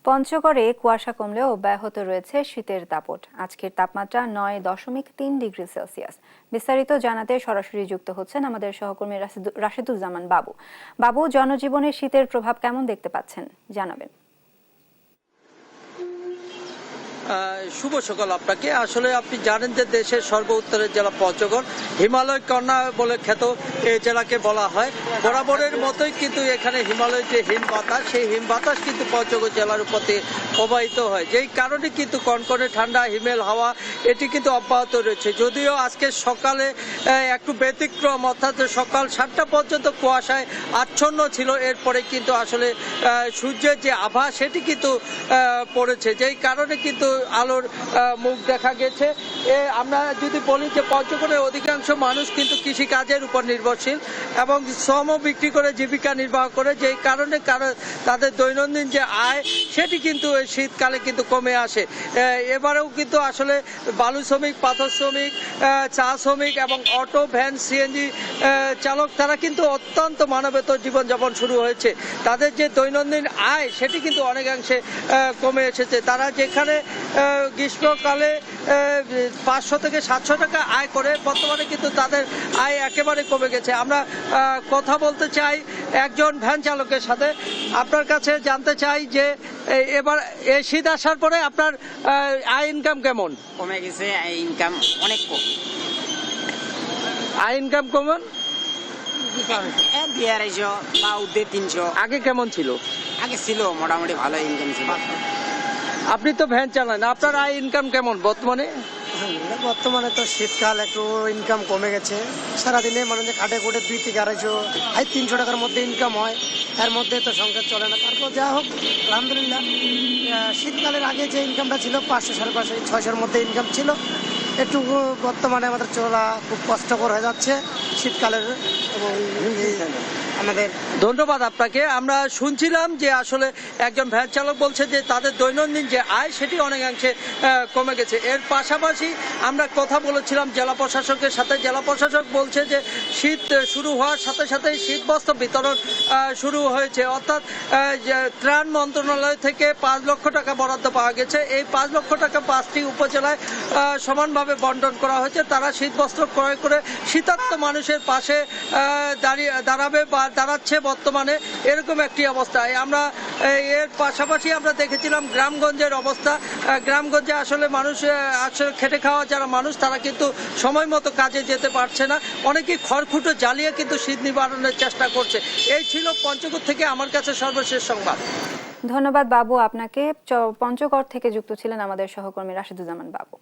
পঞ্চগড়ে কুয়াশা কমলেও অব্যাহত রয়েছে শীতের দাপট। আজকের তাপমাত্রা 9.3 ডিগ্রি সেলসিয়াস। বিস্তারিত জানাতে সরাসরি যুক্ত হচ্ছেন আমাদের সহকর্মী রাশেদুজ্জামান বাবু। বাবু, জনজীবনে শীতের প্রভাব কেমন দেখতে পাচ্ছেন জানাবেন। শুভ সকাল আপনাকে। আসলে আপনি জানেন যে দেশের সর্ব উত্তরের জেলা পঞ্চগড়, হিমালয় কন্যা বলে খ্যাত এই জেলাকে বলা হয়। বরাবরের মতোই কিন্তু এখানে হিমালয়ের যে হিম বাতাস, সেই হিম বাতাস কিন্তু পঞ্চগড় জেলার উপর দিয়ে প্রবাহিত হয়, যেই কারণে কিন্তু কনকনে ঠান্ডা হিমেল হাওয়া এটি কিন্তু অব্যাহত রয়েছে। যদিও আজকে সকালে একটু ব্যতিক্রম, অর্থাৎ সকাল 7টা পর্যন্ত কুয়াশায় আচ্ছন্ন ছিল। এরপরে কিন্তু আসলে সূর্যের যে আভা সেটি কিন্তু পড়েছে, যেই কারণে কিন্তু আলোর মুখ দেখা গেছে। আমরা যদি বলি যে পঞ্চগড়ের অধিকাংশ মানুষ কিন্তু কৃষি কাজের উপর নির্ভরশীল এবং শ্রম বিক্রি করে জীবিকা নির্বাহ করে, যেই কারণে তাদের দৈনন্দিন যে আয় সেটি কিন্তু এই শীতকালে কিন্তু কমে আসে। এবারেও কিন্তু আসলে বালু শ্রমিক, পাথর শ্রমিক, চা শ্রমিক এবং অটো, ভ্যান, সিএনজি চালক তারা কিন্তু অত্যন্ত মানবেতর জীবনযাপন শুরু হয়েছে। তাদের যে দৈনন্দিন আয় সেটি কিন্তু অনেকাংশে কমে এসেছে। তারা যেখানে গ্রীষ্মকালে 500 থেকে 700 টাকা আয় করে, বর্তমানে কিন্তু তাদের আয় একেবারে কমে গেছে। আমরা কথা বলতে চাই একজন ভ্যান চালকের সাথে। আপনার কাছে জানতে চাই যে এবার এই শীত আসার পরে আপনার আয় ইনকাম কেমন? কমে গেছে, আয় ইনকাম অনেক কম। আয় ইনকাম কেমন? 200-250 বা 300। আগে কেমন ছিল? আগে ছিল মোটামুটি ভালো ইনকাম ছিল। আপনি তো ভ্যান চালান, আপনার আয় ইনকাম কেমন বর্তমানে? বর্তমানে তো শীতকাল, একটু ইনকাম কমে গেছে। সারাদিনে মানুষ খাটে কোটে 2 থেকে 250-300 টাকার মধ্যে ইনকাম হয়। এর মধ্যে তো সংসার চলে না। তারপর যা হোক, আলহামদুলিল্লাহ। শীতকালের আগে যে ইনকামটা ছিল 500-550-600-র মধ্যে ইনকাম ছিল। একটু বর্তমানে আমাদের চলা খুব কষ্টকর হয়ে যাচ্ছে শীতকালের। এবং আমাদের ধন্যবাদ আপনাকে। আমরা শুনছিলাম যে আসলে একজন ভ্যান চালক বলছে যে তাদের দৈনন্দিন যে আয় সেটি অনেকাংশে কমে গেছে। এর পাশাপাশি আমরা কথা বলেছিলাম জেলা প্রশাসকের সাথে। জেলা প্রশাসক বলছে যে শীত শুরু হওয়ার সাথে সাথে শীতবস্ত্র বিতরণ শুরু হয়েছে, অর্থাৎ ত্রাণ মন্ত্রণালয় থেকে 5 লক্ষ টাকা বরাদ্দ পাওয়া গেছে। এই 5 লক্ষ টাকা 5টি উপজেলায় সমানভাবে বন্টন করা হয়েছে। তারা শীতবস্ত্র ক্রয় করে শীতার্ত মানুষের পাশে দাঁড়াবে বা দাঁড়াচ্ছে বর্তমানে, এরকম একটি অবস্থায়। আমরা এর পাশাপাশি আমরা দেখেছিলাম গ্রামগঞ্জের অবস্থা। গ্রামগঞ্জে আসলে মানুষ, আসলে খেটে খাওয়া যারা মানুষ, তারা কিন্তু সময় মতো কাজে যেতে পারছে না। অনেকেই খড়কুটো জ্বালিয়ে কিন্তু শীত নিবারণের চেষ্টা করছে। এই ছিল পঞ্চগড় থেকে আমার কাছে সর্বশেষ সংবাদ। ধন্যবাদ বাবু আপনাকে। পঞ্চগড় থেকে যুক্ত ছিলেন আমাদের সহকর্মী রাশেদুজ্জামান বাবু।